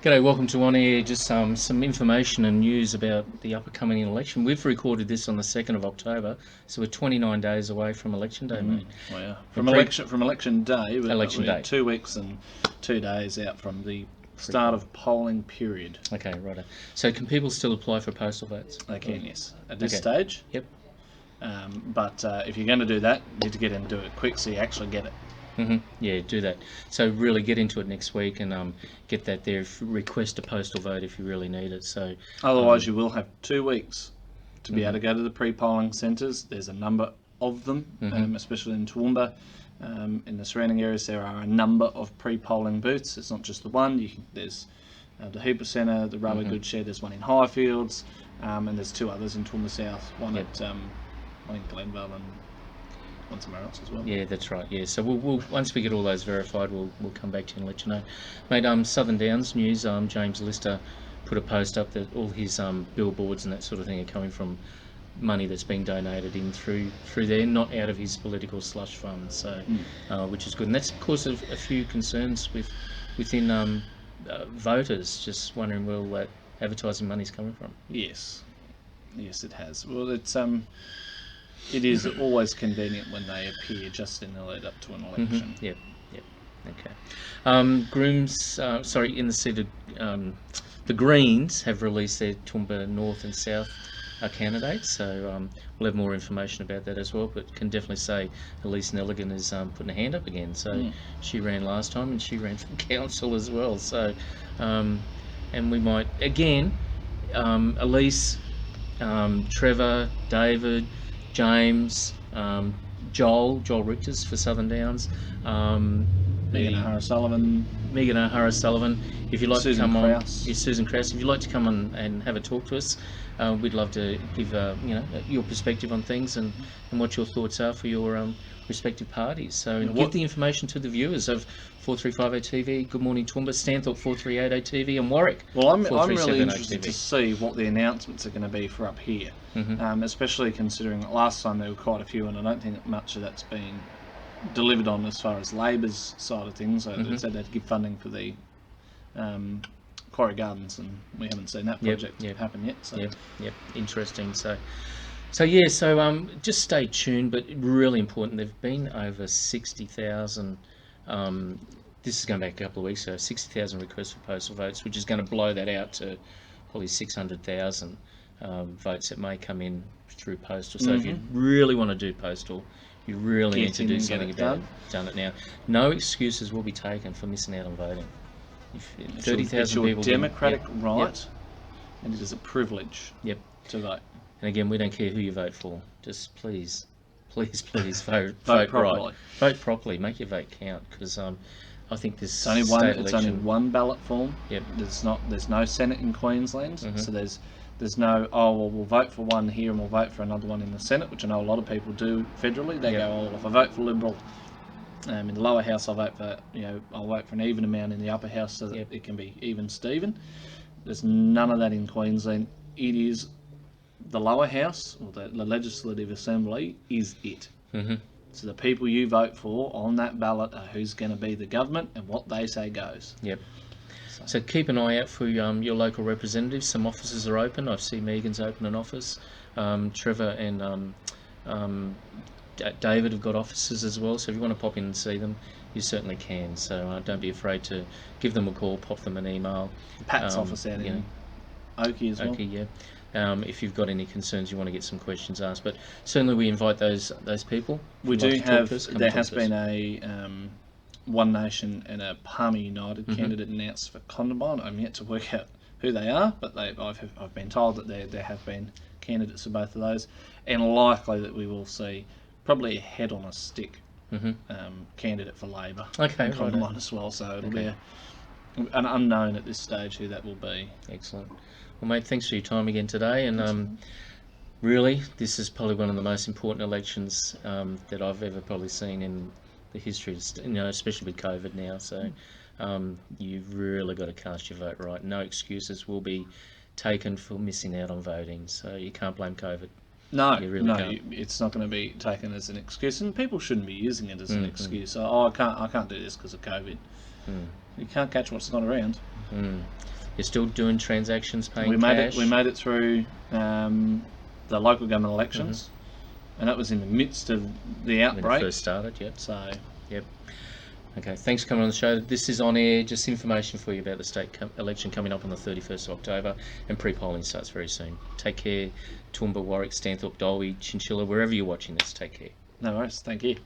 G'day, welcome to On Air. Just some information and news about the upcoming election. We've recorded this on the 2nd of October, so we're 29 days away from Election Day, mate. Well, yeah. And From election day, Election we're day. 2 weeks and 2 days out from the start of polling period. Okay, righto. So can people still apply for postal votes? They can, yes, at this Okay. stage. Yep. But if you're going to do that, you need to get in and do it quick so you actually get it. Yeah, do that. So really get into it next week and get that there. Request a postal vote if you really need it. So Otherwise, you will have 2 weeks to be able to go to the pre-polling centres. There's a number of them, especially in Toowoomba. In the surrounding areas, there are a number of pre-polling booths. It's not just the one. There's the Hooper Centre, the Rubber Goods Shed. There's one in Highfields, and there's 2 others in Toowoomba South. One Yep. at one in Glenvale and one somewhere else as well. yeah, that's right. Yeah, so we'll once we get all those verified, we'll come back to you and let you know, mate. Southern Downs News. James Lister put a post up that all his billboards and that sort of thing are coming from money that's being donated in through there, not out of his political slush fund. So, which is good, and that's caused a few concerns within voters, just wondering where all that advertising money's coming from. Yes, it has. Well, it is always convenient when they appear just in the lead up to an election. Yep. Okay. In the seat of the Greens have released their Toowoomba North and South candidates, so we'll have more information about that as well, but can definitely say Elise Nelligan is putting a hand up again. So she ran last time and she ran for council as well. So and we might again, Elise, Trevor, David, James, Joel Richters for Southern Downs, Megan O'Hara-Sullivan. If you'd like Susan to come Krause. on, Susan Krause. If you'd like to come on and have a talk to us, we'd love to give your perspective on things and what your thoughts are for your respective parties. So give the information to the viewers of 4350 TV, Good Morning Toowoomba, Stanthorpe 4380 TV, and Warwick. Well, I'm really 4370 interested TV. to see what the announcements are going to be for up here, especially considering that last time there were quite a few, and I don't think that much of that's been delivered on as far as Labor's side of things. They said they'd give funding for the Quarry Gardens, and we haven't seen that project happen yet. So. Yep. Interesting. So just stay tuned, but really important. There've been over 60,000. This is going back a couple of weeks ago. 60,000 requests for postal votes, which is going to blow that out to probably 600,000 votes that may come in through postal. So if you really want to do postal, you really need to do something about it. Done it now. No excuses will be taken for missing out on voting. If 30,000 it's your people. democratic right, and it is a privilege Yep. to vote. And again, we don't care who you vote for. Just please vote properly. right. Vote properly. Make your vote count, because I think this It's only state only election. one ballot form. Yep. There's no Senate in Queensland, so there's no we'll vote for one here and we'll vote for another one in the Senate, which I know a lot of people do federally. They go, if I vote for Liberal in the lower house, I'll vote for an even amount in the upper house so that it can be even Steven. There's none of that in Queensland. It is the lower house, or the Legislative Assembly, is it. So the people you vote for on that ballot are who's going to be the government, and what they say goes. Yep. So keep an eye out for your local representatives. Some offices are open. I see Megan's open an office. Trevor and David have got offices as well. So if you want to pop in and see them, you certainly can. So don't be afraid to give them a call, pop them an email. Pat's office out in Oakey as well. Oakey, yeah. If you've got any concerns, you want to get some questions asked, but certainly we invite those people. We If you'd do like to talk have. to us, come There talk has to us. been a One Nation and a Palmer United candidate announced for Condamine. I'm yet to work out who they are, but I've been told that there have been candidates for both of those, and likely that we will see probably a head on a stick candidate for Labor. Okay, in Condamine righto. as well. So it'll be an unknown at this stage who that will be. Excellent. Well, mate, thanks for your time again today, and really, this is probably one of the most important elections that I've ever probably seen in the history, especially with COVID now. So you've really got to cast your vote right. No excuses will be taken for missing out on voting, so you can't blame COVID. No, You really can't. it's not going to be taken as an excuse, and people shouldn't be using it as an excuse. I can't do this because of COVID. You can't catch what's not around. You're still doing transactions, paying We cash? made it through the local government elections, and that was in the midst of the When outbreak. it first started, yep. So Yep. Okay, thanks for coming on the show. This is on air, just information for you about the state election coming up on the 31st of October, and pre-polling starts very soon. Take care, Toowoomba, Warwick, Stanthorpe, Dolby, Chinchilla, wherever you're watching this, take care. no worries. Thank you.